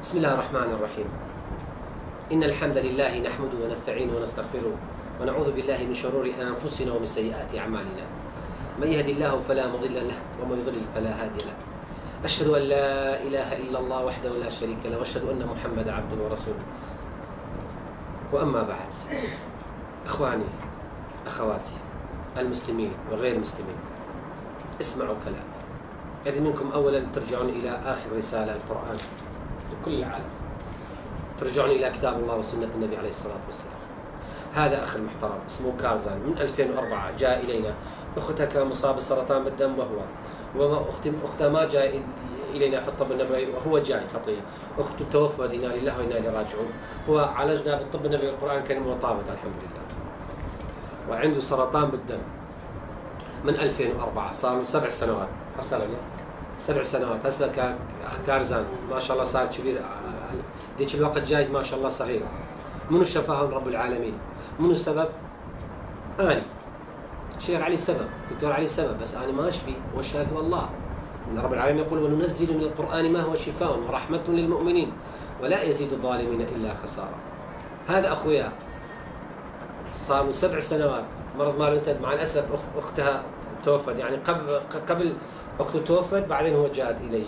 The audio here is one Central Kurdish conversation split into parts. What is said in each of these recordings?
بسم الله الرحمن الرحيم. إن الحمد لله نحمده ونستعينه ونستغفره ونعوذ بالله من شرور أنفسنا ومن سيئات أعمالنا. من يهد الله فلا مضل له ومن يضلل فلا هادي له. أشهد أن لا إله إلا الله وحده لا شريك له وأشهد أن محمدا عبده ورسوله. وأما بعد، إخواني أخواتي المسلمين وغير المسلمين، اسمعوا كلامي. أريد منكم أولا ترجعون إلى آخر رسالة القرآن لكل العالم، ترجعون إلى كتاب الله وسنة النبي عليه الصلاة والسلام. هذا أخ المحترم اسمه كارزان من 2004 جاء إلينا، أختها كان مصاب بسرطان بالدم أختها ما جاء إلينا في الطب النبوي وهو جاي خطية، أخته توفت، إنا لله وإنا إليه راجعون. هو عالجنا بالطب النبوي والقرآن الكريم وطابت الحمد لله، وعنده سرطان بالدم من 2004، صار له 7 سنوات. حصل 7 سنوات. هسه أخ كارزان ما شاء الله صار كبير، ذيك الوقت جاي ما شاء الله صغير. منو شفاهم؟ رب العالمين. منو السبب؟ أنا شيخ علي السبب، دكتور علي السبب، بس أنا ما أشفي، والشافي والله. إن رب العالمين يقول: وننزل من القرآن ما هو شفاء ورحمة للمؤمنين ولا يزيد الظالمين إلا خسارة. هذا أخويا صار له 7 سنوات مرض ماله انتهى، مع الأسف أختها توفت، يعني قبل أخته توفت بعدين هو جاءت إلي،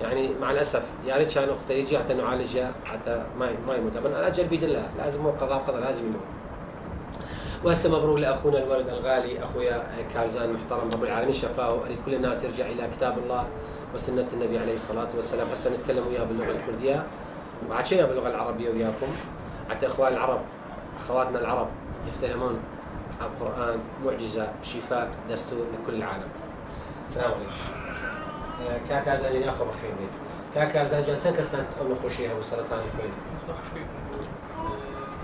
يعني مع الأسف. يا ريت كان أخته يجي حتى نعالجها حتى ما يموت. أبدا الأجل بيد الله، لازم هو قضاء لازم يموت. وهسه مبروك لأخونا الولد الغالي أخويا كارزان محترم، رب العالمين شفاه. أريد كل الناس يرجع إلى كتاب الله وسنة النبي عليه الصلاة والسلام. هسه نتكلم وياه باللغة الكردية وبعد شيء باللغة العربية وياكم، حتى إخوان العرب أخواتنا العرب يفتهمون القرآن. معجزة، شفاء، دستور لكل العالم. السلام عليكم. كاكا زانجان أخو بخير بيت. كاكا زانجان سنة كستان أو نخوشيها وسرطان خوي. مخشكي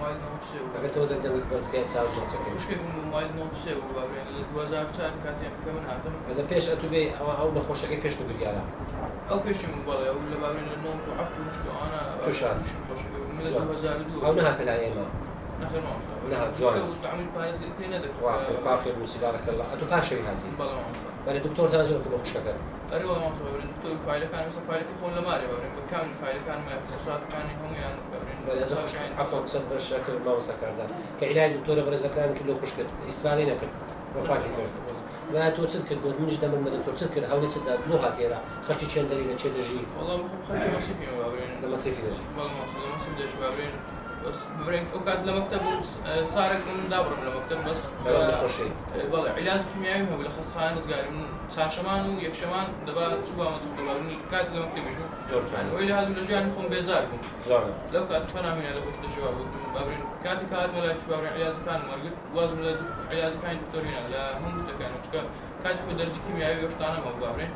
مايل نوتسي. أقول توزن دم بس كي تساوي نوتسي. مخشكي مايل نوتسي وبعدين الوزارة كاتم كمان هاتم. إذا بيش أتوبي أو نخوشك بيش تقول يلا. أو بيش من بالله ولا بعدين النوم وعفت مشكلة أنا. توشان. مخشكي من الوزارة دو. أو نهات الأيام. نخير ما أصلا. نهات جوان. بعمل بايز كذي ندك. وافي القافية الموسي بارك الله. أتوقعش هاتي. بالله ما أصلا. بل دكتور تازور كم مخشك. أري والله ما أصلا. بعدين دكتور فايلة كان مثلا فايلة يكون لماري بعدين بكامل فايلة كان ما فحوصات كان هم يعني بعدين. بل إذا عفوا صد بالشكل ما وصل كارزان. كعلاج دكتور برزق كان كله خشكت. استفادينا كل. وفاكي كل. ما توصل كل قد من جدا من مدة توصل كل هاولي تصدق لغة تيرا خرجي كان دليل كذا دجي. والله خرجي مصيفي بعدين. لما صيفي دجي. والله ما أصلا مصيف دجي بعدين. بس برين وقعد لمكتب صارك من دابر من المكتب بس والله علاج كيميائي هو بلخص خانة قال من صار شمان ويك شمان دبا شو ما دكتور من كات لمكتب شو يعني ويلي هذا اللجان يخون بيزاركم لو كانت فنا من هذا وقت الشباب بابرين كاتي كات ملا شباب علاج كان مرقد وازم علاج كان دكتور هنا لا هم مشتكى كاتي خد درجة كيميائي ويشتغل ما بابرين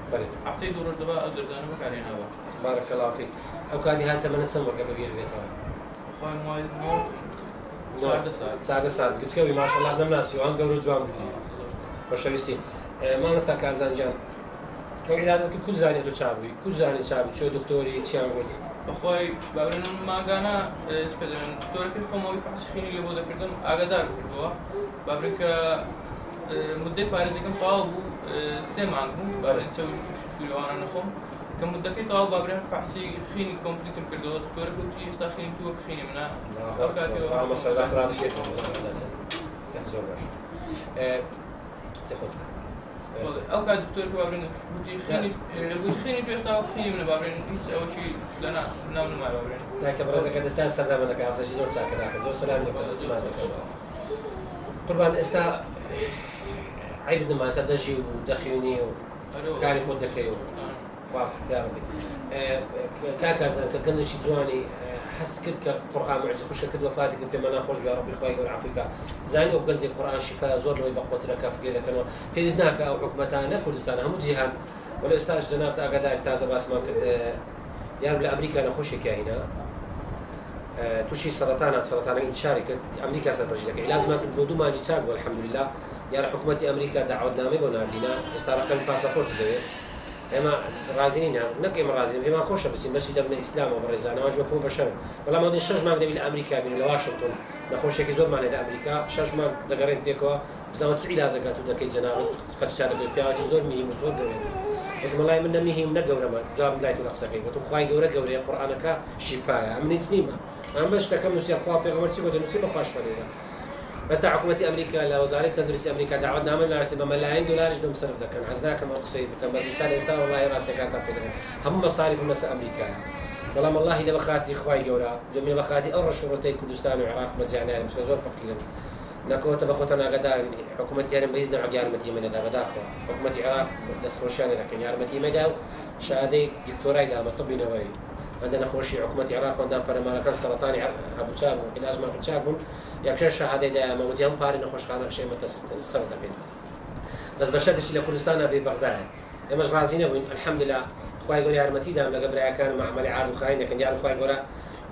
عفتي دورج دبا درجة أنا بكارين هذا بارك الله فيك. أو كادي هاي تمن سنة قبل بيجي سعد كتكوي ما شاء الله عندنا ناس يوان قبل جوان بتي خوشويستي ما مستا كارزانجان كو علاجك كل زاني دو تشابي كل زاني تشابي شو دكتوري تشام قلت اخوي بابرن ما غانا تبدل دكتور كيف ما يفحص خيني اللي بده كردم اقدار كردوا بابرك مده باريس كم طاو سيمانكم بابرن تسوي شو في وانا نخم كم مده كي طاو بابرن فحصي خيني كومبليت كردوا دكتور قلت يستا خيني تو خيني منا اوكاتي مثلا اسرار الشيء اساسا يحزر باش سيخوتك او كان دكتور بابرين قلت خيني تو يستا خيني من بابرين اول شيء لنا نعمل مع بابرين ذاك برزك قد استاذ سلام لك عرفت شي زور ساكت هذا زور سلام لك قربان استا عيب ما سدجي ودخيوني وكان يفوت دكيو وقفت داربي كاكازان كنز شي جواني حس كذا قرآن معجزة خوش كذا وفاتك بما ناخذ يا ربي خوي والعافيك زاني وكنز القرآن شفاء زور لو يبقى لك في كذا كانوا في وزناك أو حكمتان كردستان هم جيهان ولا استاج جناب أقدار تازة بس ما كد يا رب لأمريكا نخش كهينا توشي سرطان انتشاري أمريكا سبرجلك لازم البدو ما جتاق والحمد لله يا حكومة أمريكا دعوتنا ما بناردينا استارقنا الباسبورت ده اما رازين نقي مرازين بما خوش بس مسجد ابن الاسلام وبرزانا واجبكم بشر بلا ما دش ما بدي بالامريكا بين واشنطن نخوش كي زور معنا امريكا شش ما دغرين بيكو بزاوت سعيد زكاتو دكي جناب قد شاد بالبيات زور مهم وزور وتم والله من نميه من جورا ما جاب دايت ولا خسكي وتم خواي جورا جورا قرآنك شفاء من سنيمة أنا بس تكمل نسي أخوة بيغمر تقول نسي ما خاش فلينا بس حكومة أمريكا لوزارة تدريس أمريكا دعوتنا من ناس بملايين دولار جدهم صرف ذا كان عزناك ما قصيد كان بس يستاهل والله راسك كانت بيدرن هم مصاريف مس أمريكا والله والله إذا بخاتي إخوي جورا جميل بخاتي أول شروطي كردستان وعراق مزيانة مش زور فقيرا نكوت بخوتنا غدار حكومة يعني بيزنا عقيار متي من هذا غداخو حكومة العراق دستورشان لكن يعني متي مداو شهادة دكتوراه إذا ما طبي نووي عندنا خوشي حكومة العراق وعندنا برمالا كان سرطاني أبو تشابو علاج ما تشابون يكشف شهادة دا مودي هم بارين خوش خانة شيء متصل دبين بس بشرتش إلى كردستان ببغداد لما رازينا وين الحمد لله خوي يقول يا رمتي دام لقبل كان مع عملي عارض خاين لكن يا خوي يقول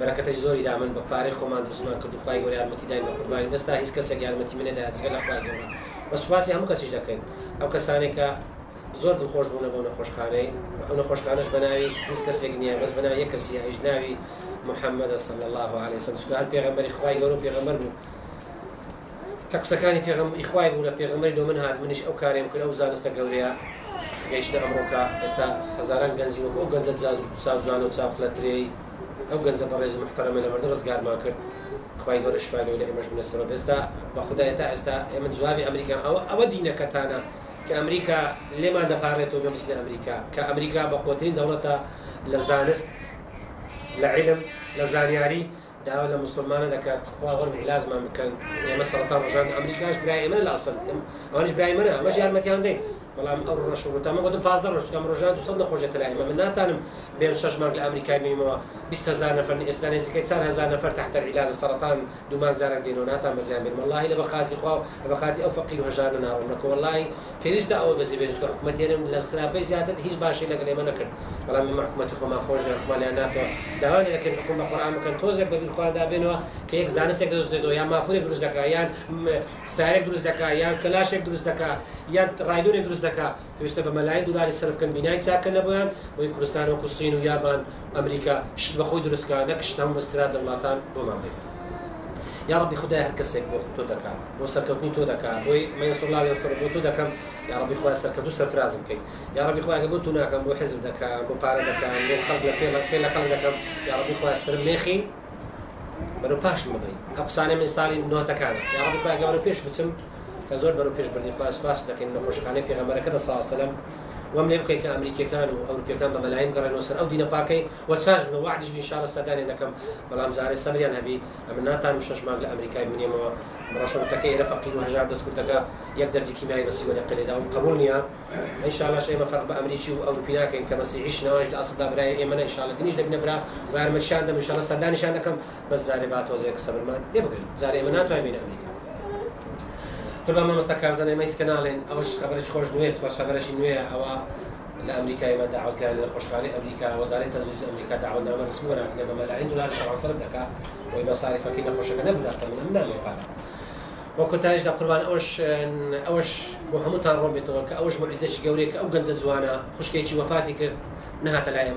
بركة زوري دائما بباريخ وما ندرس ما كنت خوي يقول يا رمتي دائما قرباني بس تاهيس كسر يا رمتي من ده تقول خوي يقول بس واسي هم كسيج لكن أو كساني زور الخوش بونا خوش خاني أنا خوش خانش بناوي هيس كسر يجنيه بس بناوي يكسي أجنبي محمد صلى الله عليه وسلم سكوت بيغمر إخوي يقولوا بيغمر كقسكاني بيغمر إخوي بولا بيغمر دو من هاد منش أو كاري ممكن أو زان استجوريا جيشنا أمريكا استا هزاران جنزي وكو جنزة زاوزان وتساق لتري أو جنزة برز محترم إلى مرد رزقار ما كر إخوي يقول إشفاله إلى إمش من السبب استا بخداية تا استا من زوابي أمريكا أو دينا كتانا كأمريكا لما دفعته بمثل أمريكا كأمريكا بقوتين دولة لزانست لعلم لزانياري دولة مسلمانة ذاك تقوى من علاج ما مكان يعني السرطان رجال أمريكاش براي من الأصل أنا براي منها ماشي عارمتي عندي والله أمر رشور تمام قد بازدر رشور كم رجال وصلنا خوجة تلاقي من ناتانم بين شش مرق الأمريكي ميموا 20,000 نفر إسلامي زكاة 4,000 نفر تحت العلاج السرطان دومان زارك دينو ناتان بزيان بين والله لبخاتي خوا لبخاتي أو فقير وهجار نار ونك والله فيريستا أو بس بين سكر حكومتي أنا لخرابي زيادة هيج باشي لك اللي ما نكر والله من حكومتي خو ما خوجة حكومة لأناتو دواني لكن حكومة القرآن ممكن توزق ببيخوان دابينو كيك زانستك دروس دو يا مافورك دروس دكا يا سارك دروس دكا يا كلاشك دروس دكا يا رايدون دروس دكا تويست بملايين دولار الصرف كان بناية ساكن نبوان وكردستان وكالصين ويابان أمريكا شد بخوي دروس كا نكشتهم استراد دولتان بومامبي يا ربي خداي هالكسك بو خطو دكا بو سركوتني تو دكا بو ما ينصر الله ينصر بو تو دكا يا ربي خويا سركتو سرف رازم كي يا ربي خويا قبل تو ناكم بو حزب دكا بو بارا دكا بو خلق فيلا خلق دكا يا ربي خويا سرم ميخي برو باش مبين أقصاني من صالي نوتا كان يا ربي خويا قبل بيش بتسم كزول برو بيش بردي خويا سباس لكن نخش خاني في غمرة كذا صلى الله عليه وسلم ومن يبكي كأمريكا كانوا أوروبيا كان بملايين قرن وصل أو دينا باكي وتساج من وعدش إن شاء الله استداني إنكم بلام زاري سمريان هبي من ناتان مش مال الأمريكي من يوم مرشون تكي رفقين وهجار بس كنت جا يقدر زي كيميائي بس يقول يقل ده وقبولني إن شاء الله شيء ما فرق بأمريكي وأوروبيا كان كمس يعيش نواج الأصل ده براي إيمانا إن شاء الله دنيش ده بنبرا وعرمت شان ده إن شاء الله استداني شان دكم بس زاري بات وزيك صبر ما ليه بقول زاري إيمانات وين أمريكا طبعا ما مستكار زني ما يسكنالين أوش خبرش خوش نويت وش خبرش نوية أو الأمريكا ما دعوت لها للخشخانة أمريكا وزارة تدريس أمريكا دعونا من رسمونا لما ملايين دولار شرع صرف دكا ومصاريف كنا خشخانة نبدأ من نعم يقال وكنت أجد قربان أوش محمود الربيط كأوش معزش جوريك أو جنز زوانا خشكيتي وفاتي كرت نهات الأيام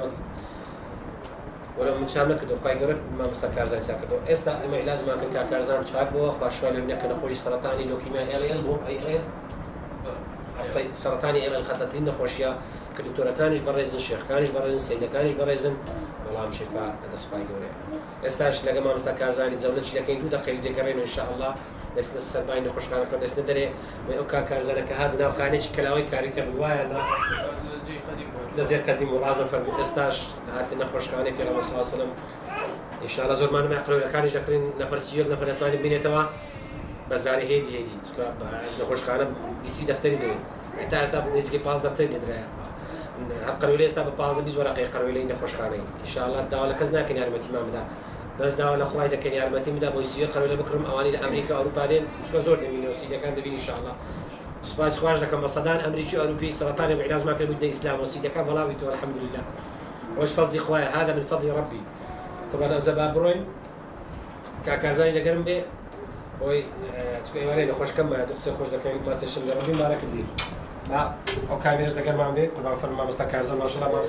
ولو من شامل كده خواي جورك ما مستكار زين ساكتو استا ما لازم أكن كارزان شاكبو خواش ولا منك نخوش سرطاني لوكيميا إلى يلبو أي سرطاني إلى الخطتين نخوشيا كدكتورة كانش بريزن شيخ كانش بريزن سيدة كانش بريزن والله شفاء هذا سخاي جوري استاش لقى ما مستكار زين تزولتش لكن دو دقيقة ديكرين إن شاء الله لسنا السرباين نخوش خانة كون لسنا دري ويوكا كارزانا كهاد ناو خانيش كلاوي كاريتا بالوايا لا لزي قديم والعظم فرق استاش هات نخوش خانة في رمضان صلى الله عليه وسلم إن شاء الله زور ما نمعقلوا لكانش داخلين نفر سيوك نفر نتواني بيني توا بزاري هيدي تسكا نخوش خانة بيسي دفتري دري حتى هسا نيزكي باز دفتري دري قرويلي استا بباز بيز ورقي قرويلي نخوش خانة إن شاء الله داولا كزنا كن يارمة إمام دا بس داولا أخوي دا كن يارمة إمام دا بويسيو قرويلي بكرم أواني لأمريكا أوروبا دين تسكا زور دميني وسيدة كان دبين إن شاء الله سباس خواج لكم بصدان أمريكي أوروبي سرطان بعلاج ما كان بدنا إسلام وسيدة كان بلاويته والحمد لله وش فضل إخويا هذا من فضل ربي طبعا زباب بروين كاكازاني لقرم بي وي تسكو إيماني لخوش كم يا دخسي خوش دكان ما تسشم ربي مبارك لي لا أو كاميرش دكان ما عم بي قربان فرم ما مستكارزان ما شاء الله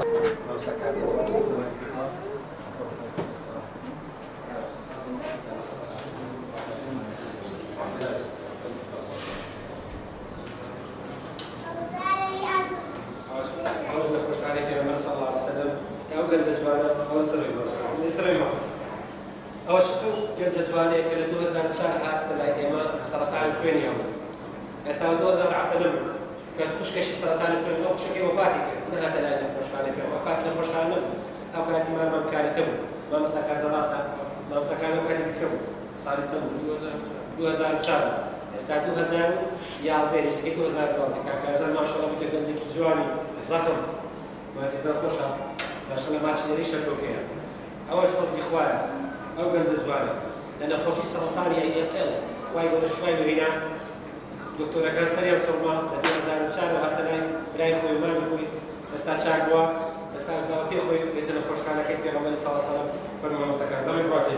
ما مستكارزان گەنجە جوانە ئەوە سەرەوەی ماوە ئەوەش ئەو گەنجە جوانەیە کە لە 2004 هات لای ئێمە سەرەتانی خوێنی هەبوو ئێستا 2007 نەبوو کە خوشکەشی سەرەتانی خوێن ئەو خوشکەکەی وەفاتی کرد نەهاتە لای نەخۆشخانەی پێ وەفاتی نەخۆشخانە نەبوو ئەو کاتی مامۆستاکارێتە بوو مامۆستاکار جەڕاستە مامۆستاکار ئەو کاتی کچکە بوو ساڵی چەند بوو 2004 ئێستا 2011 هیچکەی 2012 کاکارزان ماشەڵڵا بوویتە گەنجێکی جوانی زەخم ماسی زۆر خۆشە ماشەڵڵا ماچی لەری شەرۆکەیە ئەوەش فەزلی خوایە ئەو گەنجە جوانە لە نەخۆشی سەرەتانی ALL خوای گەورە شفای دۆهینا دکتۆرەکان سەریان سۆڕما لە 2004 هاتە لای برای خۆی مامی خۆی ئێستا چاک بووە ئێستا باوە پێ خۆی بێتە نەخۆشخانەکەی پێغەمبەری سەڵڵا عەلەیهی وسەلەم فەرمووی مامۆستاکار دەڵێ بڕاتێ